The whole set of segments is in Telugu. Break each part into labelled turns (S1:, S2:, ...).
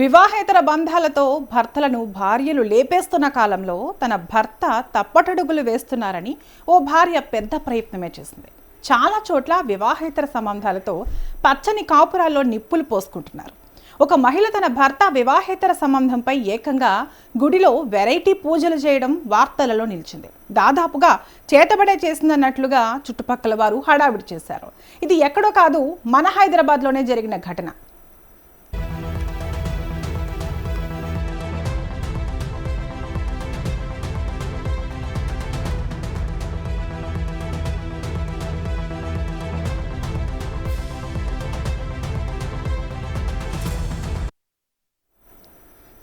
S1: వివాహేతర బంధాలతో భర్తలను భార్యలు లేపేస్తున్న కాలంలో తన భర్త తప్పటడుగులు వేస్తున్నారని ఓ భార్య పెద్ద ప్రయత్నమే చేసింది. చాలా చోట్ల వివాహేతర సంబంధాలతో పచ్చని కాపురాల్లో నిప్పులు పోసుకుంటున్నారు. ఒక మహిళ తన భర్త వివాహేతర సంబంధంపై ఏకంగా గుడిలో వెరైటీ పూజలు చేయడం వార్తలలో నిలిచింది. దాదాపుగా చేతబడే చేసిందన్నట్లుగా చుట్టుపక్కల వారు హడావిడి చేశారు. ఇది ఎక్కడో కాదు, మన హైదరాబాద్లోనే జరిగిన ఘటన.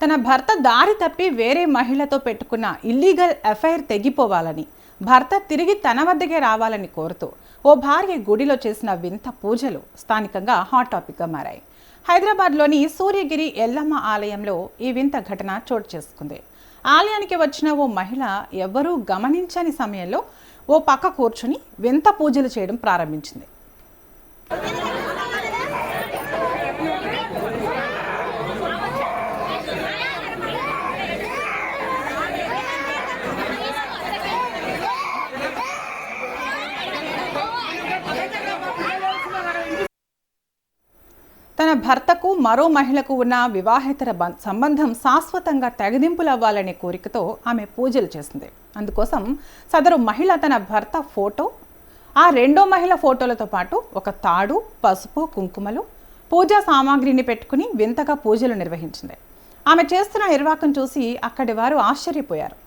S1: తన భర్త దారి తప్పి వేరే మహిళతో పెట్టుకున్న ఇల్లీగల్ అఫైర్ తెగిపోవాలని, భర్త తిరిగి తన వద్దకే రావాలని కోరుతూ ఓ భార్య గుడిలో చేసిన వింత పూజలు స్థానికంగా హాట్ టాపిక్గా మారాయి. హైదరాబాద్లోని సూర్యగిరి ఎల్లమ్మ ఆలయంలో ఈ వింత ఘటన చోటు చేసుకుంది. ఆలయానికి వచ్చిన ఓ మహిళ ఎవ్వరూ గమనించని సమయంలో ఓ పక్క కూర్చుని వింత పూజలు చేయడం ప్రారంభించింది. తన భర్తకు మరో మహిళకు ఉన్న వివాహేతర సంబంధం శాశ్వతంగా తెగదింపులవ్వాలనే కోరికతో ఆమె పూజలు చేసింది. అందుకోసం సదరు మహిళ తన భర్త ఫోటో, ఆ రెండో మహిళ ఫోటోలతో పాటు ఒక తాడు, పసుపు, కుంకుమలు, పూజా సామాగ్రిని పెట్టుకుని వింతగా పూజలు నిర్వహించింది. ఆమె చేస్తున్న నిర్వాకం చూసి అక్కడి వారు ఆశ్చర్యపోయారు.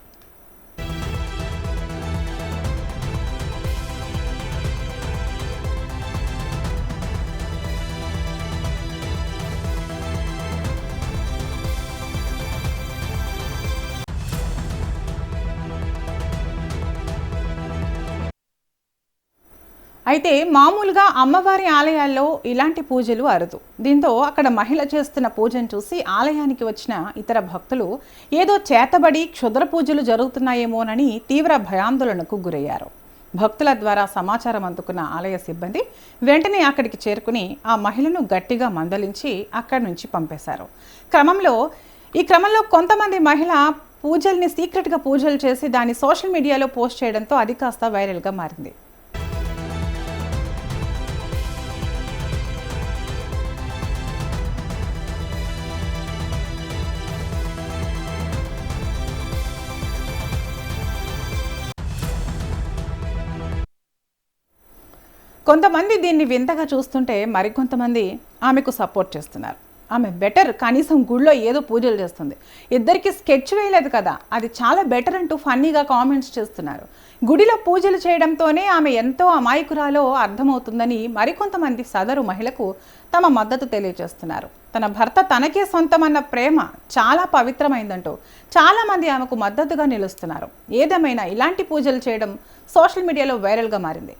S1: అయితే మామూలుగా అమ్మవారి ఆలయాల్లో ఇలాంటి పూజలు అరుదు. దీంతో అక్కడ మహిళ చేస్తున్న పూజను చూసి ఆలయానికి వచ్చిన ఇతర భక్తులు ఏదో చేతబడి క్షుద్ర పూజలు జరుగుతున్నాయేమోనని తీవ్ర భయాందోళనకు గురయ్యారు. భక్తుల ద్వారా సమాచారం అందుకున్న ఆలయ సిబ్బంది వెంటనే అక్కడికి చేరుకుని ఆ మహిళను గట్టిగా మందలించి అక్కడి నుంచి పంపేశారు. ఈ క్రమంలో కొంతమంది మహిళ పూజల్ని సీక్రెట్గా పూజలు చేసి దాన్ని సోషల్ మీడియాలో పోస్ట్ చేయడంతో అది కాస్త వైరల్గా మారింది. కొంతమంది దీన్ని వింతగా చూస్తుంటే మరికొంతమంది ఆమెకు సపోర్ట్ చేస్తున్నారు. ఆమె బెటర్, కనీసం గుడిలో ఏదో పూజలు చేస్తుంది, ఇద్దరికి స్కెచ్ వేయలేదు కదా, అది చాలా బెటర్ అంటూ ఫన్నీగా కామెంట్స్ చేస్తున్నారు. గుడిలో పూజలు చేయడంతోనే ఆమె ఎంతో అమాయకురాలో అర్థమవుతుందని మరికొంతమంది సదరు మహిళకు తమ మద్దతు తెలియజేస్తున్నారు. తన భర్త తనకే సొంతమన్న ప్రేమ చాలా పవిత్రమైందంటూ చాలామంది ఆమెకు మద్దతుగా నిలుస్తున్నారు. ఏదేమైనా ఇలాంటి పూజలు చేయడం సోషల్ మీడియాలో వైరల్గా మారింది.